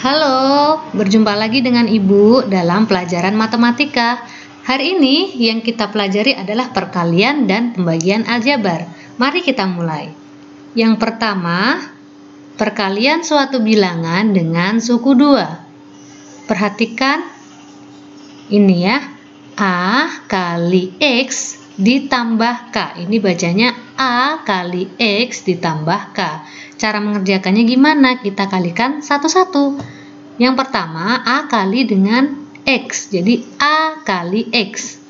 Halo, berjumpa lagi dengan Ibu dalam pelajaran matematika. Hari ini yang kita pelajari adalah perkalian dan pembagian aljabar. Mari kita mulai. Yang pertama, perkalian suatu bilangan dengan suku 2. Perhatikan ini ya, A kali X ditambah K. Ini bacanya A kali X ditambah K. Cara mengerjakannya gimana? Kita kalikan satu-satu. Yang pertama, A kali dengan X. Jadi A kali X.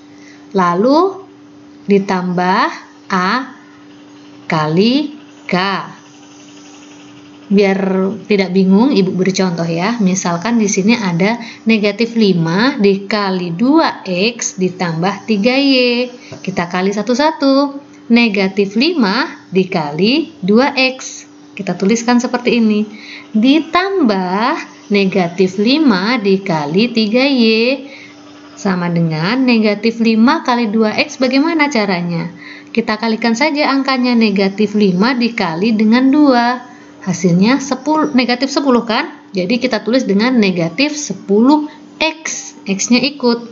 Lalu ditambah A kali K. Biar tidak bingung, Ibu beri contoh ya. Misalkan di sini ada negatif 5 dikali 2X ditambah 3Y. Kita kali satu-satu. Negatif 5 dikali 2X. Kita tuliskan seperti ini. Ditambah negatif 5 dikali 3Y sama dengan negatif 5 kali 2X. Bagaimana caranya? Kita kalikan saja angkanya. Negatif 5 dikali dengan 2. Hasilnya 10, negatif 10 kan? Jadi kita tulis dengan negatif 10X. X-nya ikut.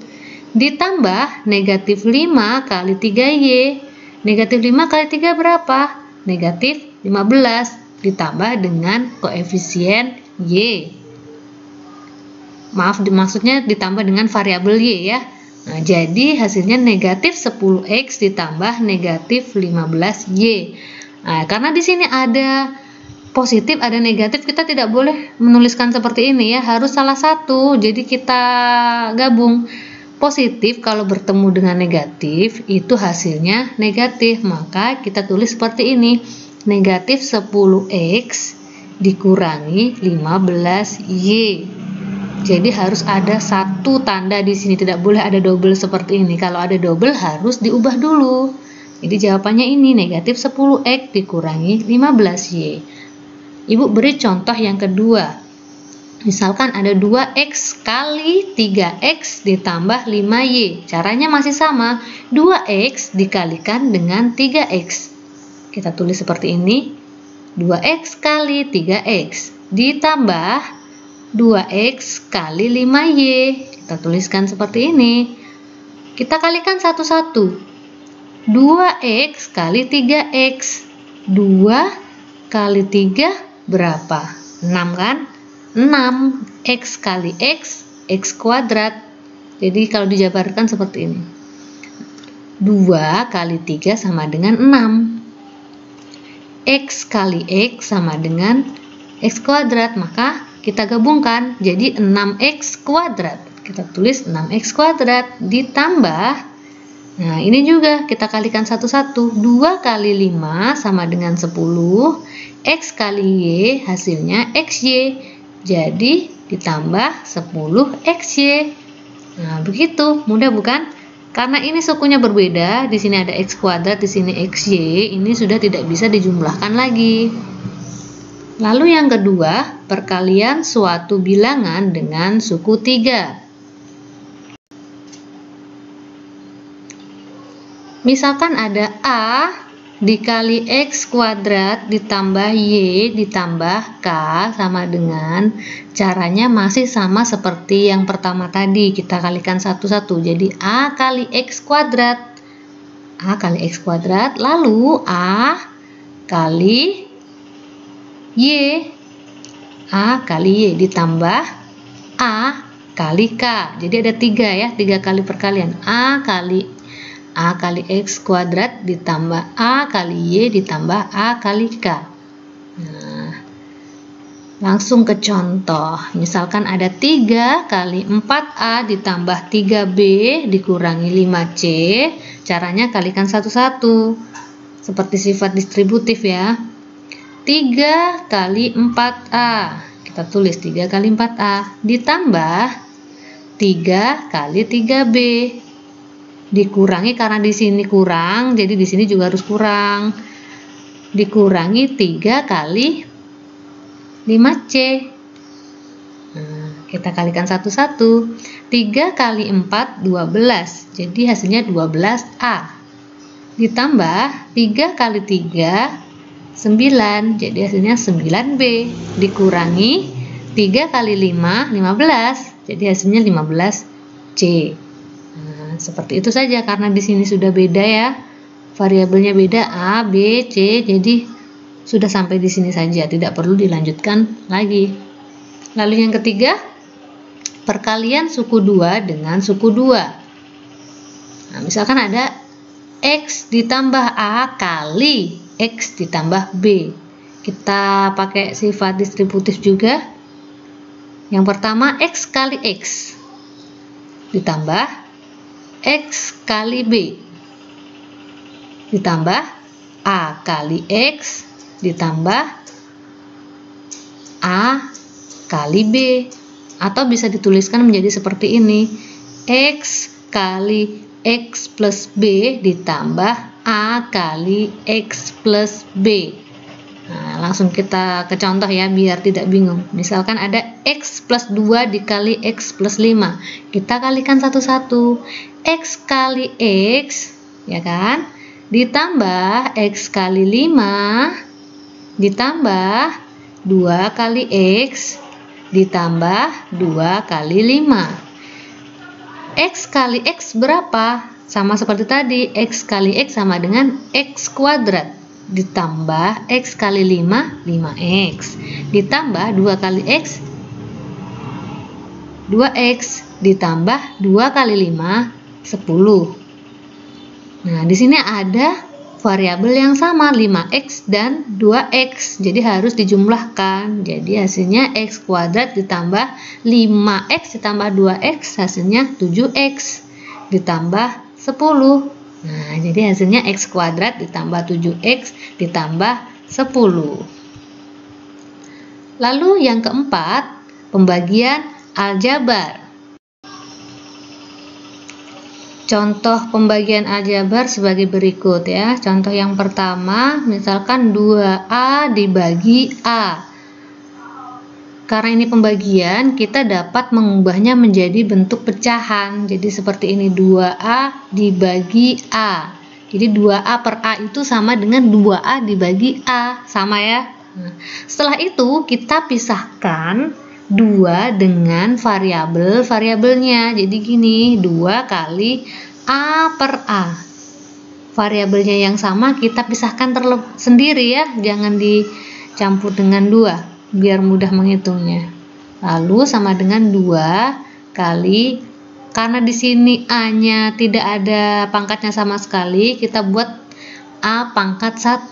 Ditambah negatif 5 kali 3Y. Negatif 5 kali 3 berapa? Negatif 15. Ditambah dengan koefisien Y. Maaf, maksudnya ditambah dengan variabel Y ya. Nah, jadi hasilnya negatif 10X ditambah negatif 15Y. Nah, karena di sini ada positif, ada negatif, kita tidak boleh menuliskan seperti ini ya. Harus salah satu, jadi kita gabung. Positif kalau bertemu dengan negatif, itu hasilnya negatif. Maka kita tulis seperti ini. Negatif 10X dikurangi 15Y. Jadi harus ada satu tanda di sini, tidak boleh ada double seperti ini. Kalau ada double harus diubah dulu. Jadi jawabannya ini negatif 10X dikurangi 15Y. Ibu beri contoh yang kedua. Misalkan ada 2X kali 3X ditambah 5Y. Caranya masih sama. 2X dikalikan dengan 3X. Kita tulis seperti ini. 2X kali 3X ditambah 2X kali 5Y. Kita tuliskan seperti ini. Kita kalikan satu-satu. 2X kali 3X. 2 kali 3 berapa? 6 kan? 6. X kali X, X kuadrat. Jadi kalau dijabarkan seperti ini. 2 kali 3 sama dengan 6. X kali X sama dengan X kuadrat. Maka kita gabungkan jadi 6X kuadrat. Kita tulis 6X kuadrat ditambah, nah ini juga kita kalikan satu-satu. 2 kali 5 sama dengan 10. X kali Y hasilnya XY. Jadi ditambah 10XY. Nah begitu, mudah bukan? Karena ini sukunya berbeda, di sini ada X kuadrat, di sini XY, ini sudah tidak bisa dijumlahkan lagi. Lalu yang kedua, perkalian suatu bilangan dengan suku 3. Misalkan ada A dikali X kuadrat ditambah Y ditambah K sama dengan, caranya masih sama seperti yang pertama tadi. Kita kalikan satu-satu. Jadi A kali X kuadrat. A kali X kuadrat. Lalu A kali Y. A kali Y ditambah A kali K. Jadi ada 3 ya. 3 kali perkalian. A kali X kuadrat ditambah A kali Y ditambah A kali K. Nah, langsung ke contoh. Misalkan ada 3 kali 4A ditambah 3B dikurangi 5C. Caranya kalikan satu-satu. Seperti sifat distributif ya. 3 kali 4A. Kita tulis 3 kali 4A. Ditambah 3 kali 3B. Dikurangi, karena di sini kurang, jadi di sini juga harus kurang. Dikurangi 3 kali 5C. Nah, kita kalikan satu-satu. 3 kali 4 12. Jadi hasilnya 12A. Ditambah 3 kali 3 9. Jadi hasilnya 9B. Dikurangi 3 kali 5, 15. Jadi hasilnya 15C. Nah, seperti itu saja karena di sini sudah beda ya. Variabelnya beda A, B, C. Jadi sudah sampai di sini saja, tidak perlu dilanjutkan lagi. Lalu yang ketiga, perkalian suku 2 dengan suku 2. Nah, misalkan ada X ditambah A kali X ditambah B. Kita pakai sifat distributif juga. Yang pertama, X kali X ditambah X kali B ditambah A kali X ditambah A kali B. Atau bisa dituliskan menjadi seperti ini, X kali X plus B ditambah A kali X plus B. Nah, langsung kita ke contoh ya biar tidak bingung. Misalkan ada X plus 2 dikali X plus 5. Kita kalikan satu-satu. X kali X, ya kan? Ditambah X kali 5 ditambah 2 kali X ditambah 2 kali 5. X kali X berapa? Sama seperti tadi, X kali X sama dengan X kuadrat ditambah X kali 5, 5X ditambah 2 kali X, 2X ditambah 2 kali 5, 10. Nah, di sini ada variabel yang sama, 5X dan 2X. Jadi harus dijumlahkan. Jadi hasilnya X kuadrat ditambah 5X ditambah 2X, hasilnya 7X ditambah 10. Nah, jadi hasilnya X kuadrat ditambah 7X ditambah 10. Lalu yang keempat, pembagian aljabar. Contoh pembagian aljabar sebagai berikut ya. Contoh yang pertama, misalkan 2A dibagi A. Karena ini pembagian, kita dapat mengubahnya menjadi bentuk pecahan. Jadi seperti ini, 2A dibagi A. Jadi 2A per A itu sama dengan 2A dibagi A. Sama ya. Nah, setelah itu kita pisahkan 2 dengan variabelnya. Jadi gini, 2 kali A per A. Variabelnya yang sama kita pisahkan sendiri ya. Jangan dicampur dengan 2. Biar mudah menghitungnya. Lalu sama dengan 2 kali, karena di sini A-nya tidak ada pangkatnya sama sekali, kita buat A pangkat 1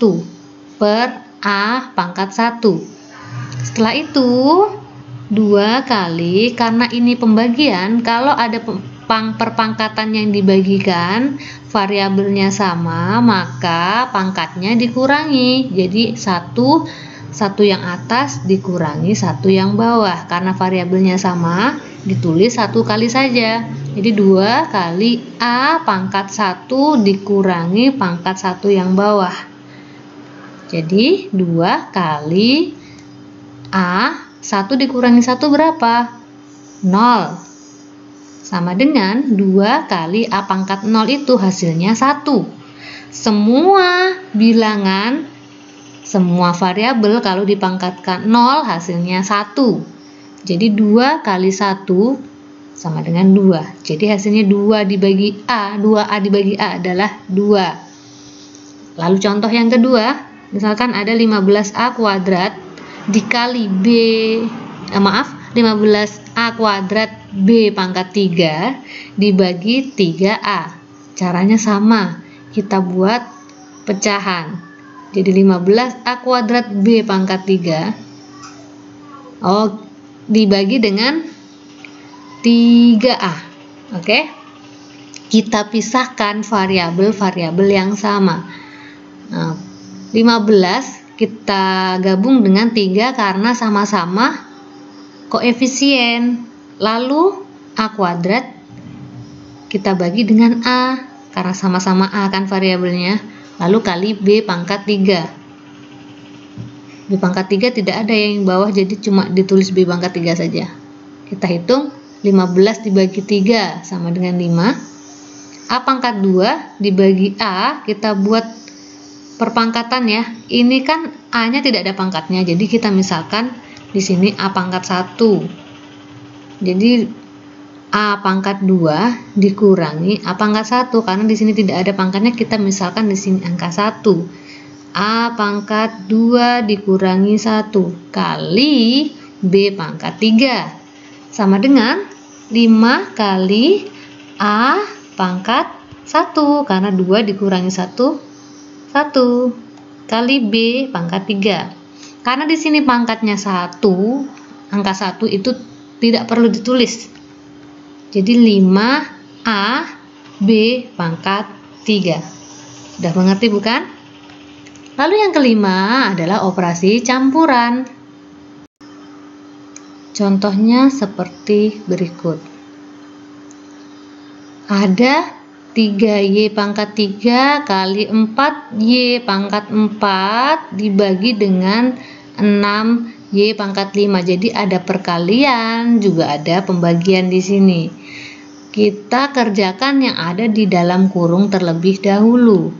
per A pangkat 1. Setelah itu 2 kali, karena ini pembagian, kalau ada perpangkatan yang dibagikan, variabelnya sama, maka pangkatnya dikurangi. Jadi 1 yang atas dikurangi 1 yang bawah. Karena variabelnya sama, ditulis 1 kali saja. Jadi 2 kali A pangkat 1 dikurangi pangkat 1 yang bawah. Jadi 2 kali A, 1 dikurangi 1 berapa? 0. Sama dengan 2 kali A pangkat 0 itu hasilnya 1. Semua bilangan, semua variabel kalau dipangkatkan 0 hasilnya 1. Jadi 2 kali 1 sama dengan 2. Jadi hasilnya 2 dibagi A, 2A dibagi A adalah 2. Lalu contoh yang kedua, misalkan ada 15A kuadrat dikali 15A kuadrat B pangkat 3 dibagi 3A. Caranya sama, kita buat pecahan. Jadi 15A kuadrat B pangkat 3 dibagi dengan 3A. Oke. Kita pisahkan variabel-variabel yang sama. Nah, 15 kita gabung dengan 3 karena sama-sama koefisien. Lalu A kuadrat kita bagi dengan A karena sama-sama A kan variabelnya. Lalu kali B pangkat 3. B pangkat 3 tidak ada yang bawah, jadi cuma ditulis B pangkat 3 saja. Kita hitung 15 dibagi 3 sama dengan 5. A pangkat 2 dibagi A, kita buat perpangkatan ya. Ini kan A nya tidak ada pangkatnya, jadi kita misalkan Di sini A pangkat 1. Jadi A pangkat 2 dikurangi A pangkat 1, karena di sini tidak ada pangkatnya, kita misalkan di sini angka 1. A pangkat 2 dikurangi 1 kali B pangkat 3 sama dengan 5 kali A pangkat 1, karena 2 dikurangi 1 kali B pangkat 3. Karena di sini pangkatnya 1, angka 1 itu tidak perlu ditulis. Jadi 5A B pangkat 3. Sudah mengerti bukan? Lalu yang kelima adalah operasi campuran. Contohnya seperti berikut. Ada 3Y pangkat 3 kali 4Y pangkat 4 dibagi dengan 6Y pangkat 5. Jadi ada perkalian, juga ada pembagian di sini. Kita kerjakan yang ada di dalam kurung terlebih dahulu.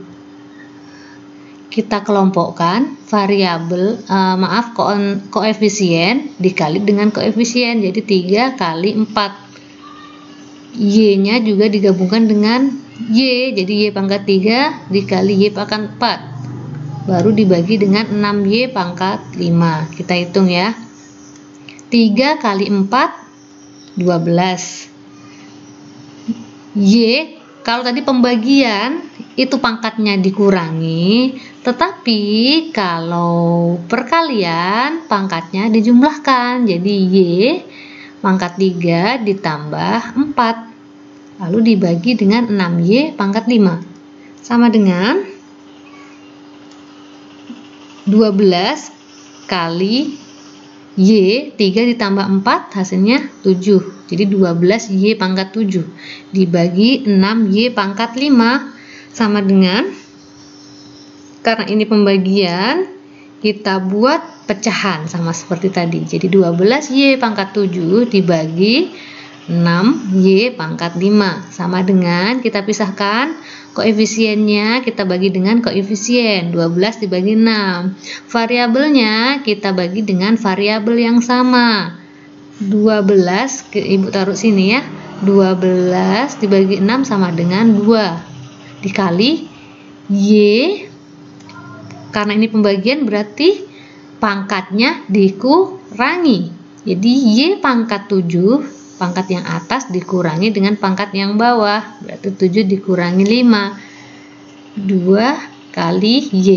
Kita kelompokkan variabel, koefisien dikali dengan koefisien. Jadi 3 kali 4. Y-nya juga digabungkan dengan Y. Jadi Y pangkat 3 dikali Y pangkat 4. Baru dibagi dengan 6Y pangkat 5. Kita hitung ya. 3 kali 4, 12. Y, kalau tadi pembagian itu pangkatnya dikurangi, tetapi kalau perkalian pangkatnya dijumlahkan. Jadi Y pangkat 3 ditambah 4 lalu dibagi dengan 6Y pangkat 5 sama dengan 12 kali Y, 3 ditambah 4 hasilnya 7. Jadi 12Y pangkat 7 dibagi 6Y pangkat 5 sama dengan, karena ini pembagian, kita buat pecahan sama seperti tadi. Jadi 12Y pangkat 7 dibagi 6Y pangkat 5 sama dengan, kita pisahkan koefisiennya, kita bagi dengan koefisien 12 dibagi 6. Variabelnya kita bagi dengan variabel yang sama. 12, Ibu taruh sini ya. 12 dibagi 6 sama dengan 2 dikali Y. Karena ini pembagian berarti pangkatnya dikurangi. Jadi Y pangkat 7, pangkat yang atas dikurangi dengan pangkat yang bawah, berarti 7 dikurangi 5. 2 kali Y,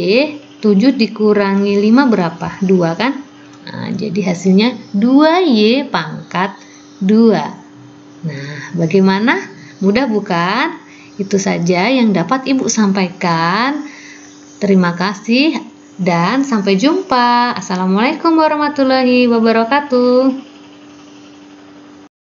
7 dikurangi 5 berapa? 2 kan? Nah, jadi hasilnya 2Y pangkat 2. Nah, bagaimana? Mudah bukan? Itu saja yang dapat Ibu sampaikan. Terima kasih dan sampai jumpa. Assalamualaikum warahmatullahi wabarakatuh.